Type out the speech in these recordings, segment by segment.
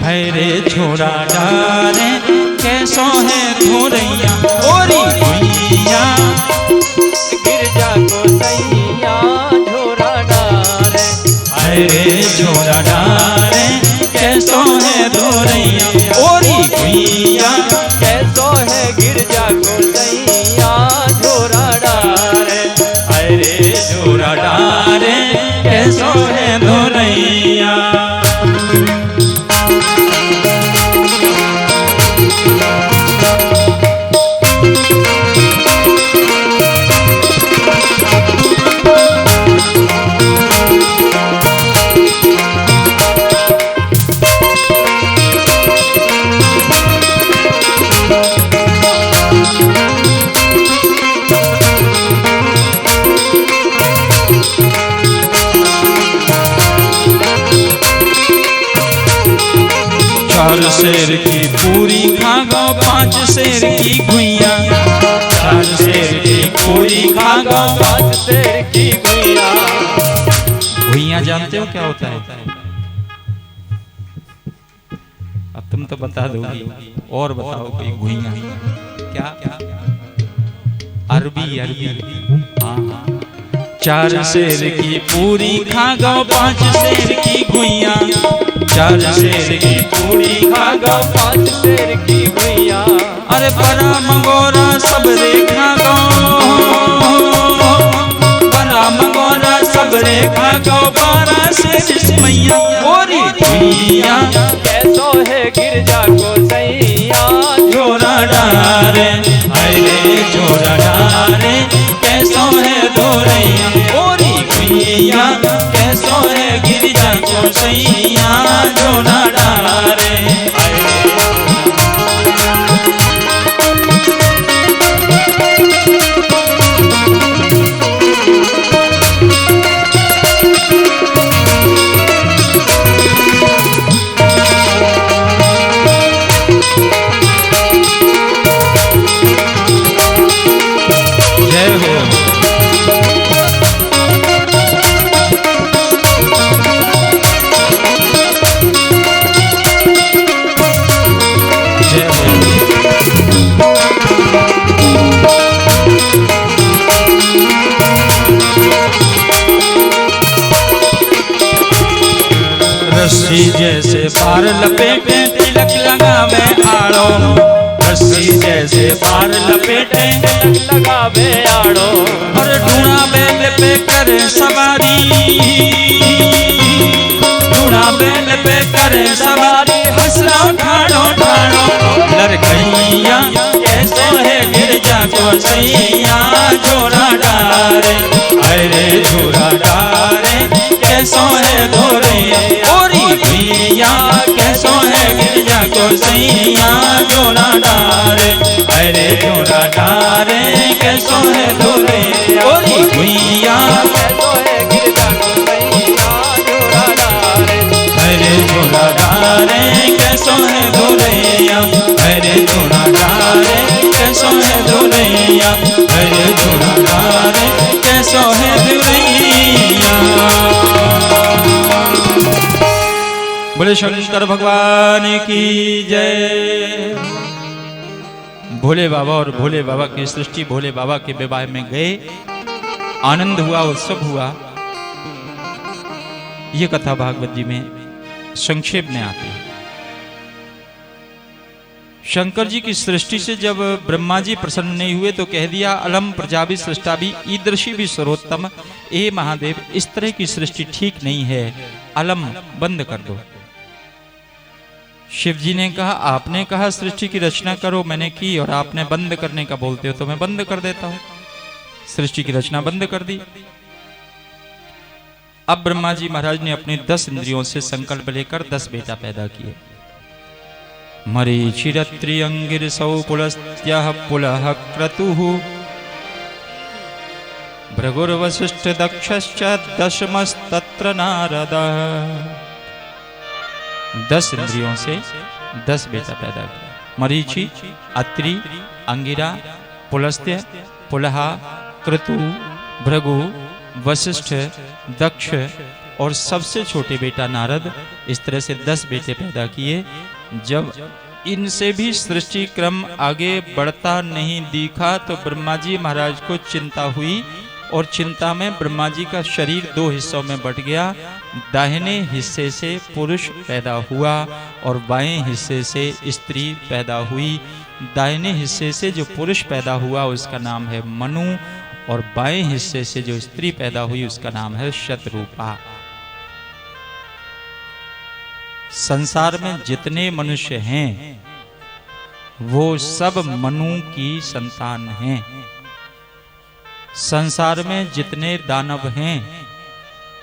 रे छोरा डारे कैसो है धोरैया ओरी भुइया गिरजा को सैया झोरा डारे रे छोरा डारे कैसो है धोरैया ओरी भुइया कैसो है गिरजा को सैया झोरा डारे रे छोरा डारे कैसो है धोरैया। चार शेर की पूरी खा गो 5 शेर की घुइया 4 शेर की पूरी खा गो 5 शेर की घुइया। घुइया जानते हो क्या होता है? अब तुम तो बता दोगी और बताओ कोई घुइया क्या? अरबी अरबी। हाँ 4 शेर की पूरी खा गो 5 शेर की घुइया 4 शेर की पूरी खा गो 5 शेर की घुइया। अरे बड़ा मंगोरा सब रेखा गो बड़ा मंगोरा सब रेखा गो 12 शेर मैया ओरी घुइया कैसो है गिरजा को सैया झोरा डारे रे झोरा डारे कैसो है धोरैया ओरी घुइया कैसो है गिरजा को सैया झोरा डारे। जय हो जय हो। रस्सी जैसे पार लपेटे तिलक लगावे आड़ो रस्सी जैसे पार लपेटे तिलक लगावे आड़ो। और ढूंढा बैल पे करे सवारी ढूंढा बैल पे करे सवारी हंसना ठाड़ो ठाड़ो लड़कैया कैसो है गिरजा को सैया झोरा डारे रे झोरा डारे कैसो है धोरैया ओरी भुइया कैसो है गिरजा को सैया झोरा डारे रे झोरा डारे कैसो है धोरैया ओरी भुइया कैसो है गिरजा को सैया झोरा डारे रे झोरा डारे कैसो है धोरैया रे झोरा डारे कैसो है धोरैया रे झोरा डारे कैसो है धोरैया। बोले शंकर भगवान की जय। भोले बाबा और भोले बाबा की सृष्टि भोले बाबा के विवाह में गए आनंद हुआ उत्सव हुआ। ये कथा भागवत जी में संक्षेप में आती है। शंकर जी की सृष्टि से जब ब्रह्मा जी प्रसन्न नहीं हुए तो कह दिया अलम प्रजाभि सृष्टाभि ईदृशी भी सर्वोत्तम ए महादेव इस तरह की सृष्टि ठीक नहीं है अलम बंद कर दो। शिव जी ने कहा आपने कहा सृष्टि की रचना करो मैंने की और आपने बंद करने का बोलते हो तो मैं बंद कर देता हूं। सृष्टि की रचना बंद कर दी। अब ब्रह्मा जी महाराज ने अपनी 10 इंद्रियों से संकल्प लेकर 10 बेटा पैदा किए। मरीचिरत्रि अंगिरसौ पुलस्त्यः पुलः क्रतुः भृगुर्वसिष्ठ दक्षश्च दशमस्तत्र नारदः। 10 इंद्रियों से 10 बेटा पैदा किया। मरीचि, अत्रि, अंगिरा, पुलस्त्य, पुलहा, क्रतु, भृगु, वशिष्ठ, दक्ष, और सबसे छोटे बेटा नारद, इस तरह से 10 बेटे पैदा किए। जब इनसे भी सृष्टि क्रम आगे बढ़ता नहीं दिखा तो ब्रह्मा जी महाराज को चिंता हुई और चिंता में ब्रह्मा जी का शरीर 2 हिस्सों में बट गया। दाहिने हिस्से से पुरुष पैदा हुआ और बाएं हिस्से से स्त्री पैदा हुई। दाहिने हिस्से से जो पुरुष पैदा हुआ उसका नाम है मनु और बाएं हिस्से से जो स्त्री पैदा हुई उसका नाम है शतरूपा। संसार में जितने मनुष्य हैं वो सब मनु की संतान हैं। संसार में जितने दानव हैं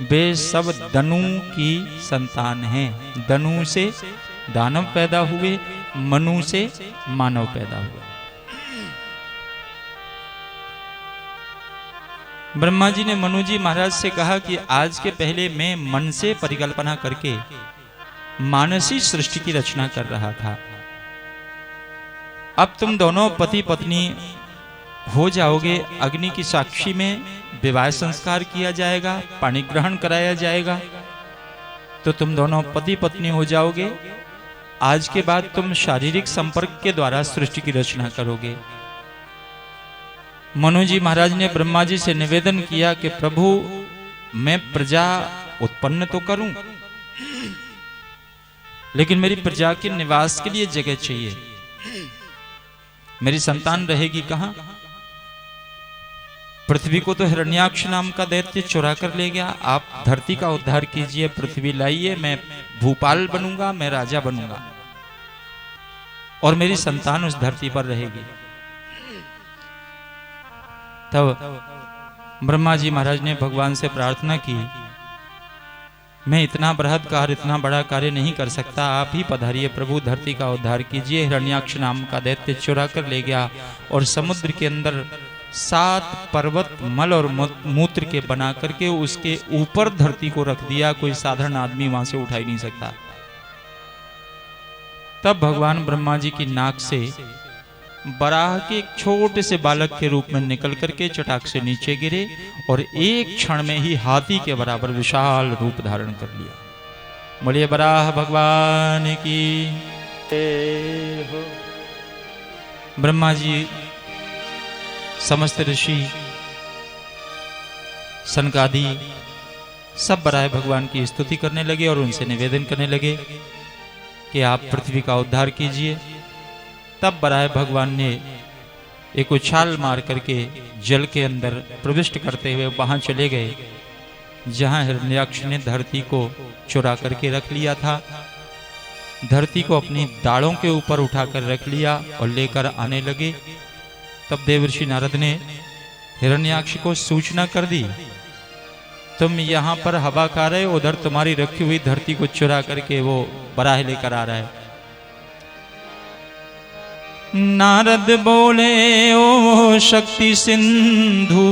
वे सब दनु की संतान हैं। दनु से दानव पैदा हुए, मनु से मानव पैदा हुए। ब्रह्मा जी ने मनु जी महाराज से कहा कि आज के पहले मैं मन से परिकल्पना करके मानसी सृष्टि की रचना कर रहा था। अब तुम दोनों पति पत्नी हो जाओगे। अग्नि की साक्षी में विवाह संस्कार किया जाएगा, पाणी ग्रहण कराया जाएगा, तो तुम दोनों पति पत्नी हो जाओगे। आज के बाद तुम शारीरिक संपर्क के द्वारा सृष्टि की रचना करोगे। मनु जी महाराज ने ब्रह्मा जी से निवेदन किया कि प्रभु मैं प्रजा उत्पन्न तो करूं, लेकिन मेरी प्रजा के निवास के लिए जगह चाहिए। मेरी संतान रहेगी कहां? पृथ्वी को तो हिरण्याक्ष नाम का दैत्य चुरा कर ले गया। आप धरती का उद्धार कीजिए, पृथ्वी लाइए, मैं भूपाल बनूंगा, मैं राजा बनूंगा और मेरी संतान उस धरती पर रहेगी। तब ब्रह्मा जी महाराज ने भगवान से प्रार्थना की, मैं इतना बृहद कार्य, इतना बड़ा कार्य नहीं कर सकता, आप ही पधारिए प्रभु, धरती का उद्धार कीजिए। हिरण्याक्ष नाम का दैत्य चुरा कर ले गया और समुद्र के अंदर 7 पर्वत मल और मूत्र के बना करके उसके ऊपर धरती को रख दिया। कोई साधारण आदमी वहां से उठा ही नहीं सकता। तब भगवान ब्रह्मा जी की नाक से बराह के एक छोटे से बालक के रूप में निकल करके चटाक से नीचे गिरे और एक क्षण में ही हाथी के बराबर विशाल रूप धारण कर लिया। बोलिए बराह भगवान की। ब्रह्मा जी, समस्त ऋषि, सनकादि सब बराह भगवान की स्तुति करने लगे और उनसे निवेदन करने लगे कि आप पृथ्वी का उद्धार कीजिए। तब बराह भगवान ने एक उछाल मार करके जल के अंदर प्रविष्ट करते हुए वहां चले गए जहां हिरण्याक्ष ने धरती को चुरा करके रख लिया था। धरती को अपनी दाढ़ों के ऊपर उठाकर रख लिया और लेकर आने लगे। तब देवर्षि नारद ने हिरण्याक्ष को सूचना कर दी, तुम यहाँ पर हवा खा रहे हो, उधर तुम्हारी रखी हुई धरती को चुरा करके वो बराह लेकर आ रहा है। नारद बोले, ओ शक्ति सिंधु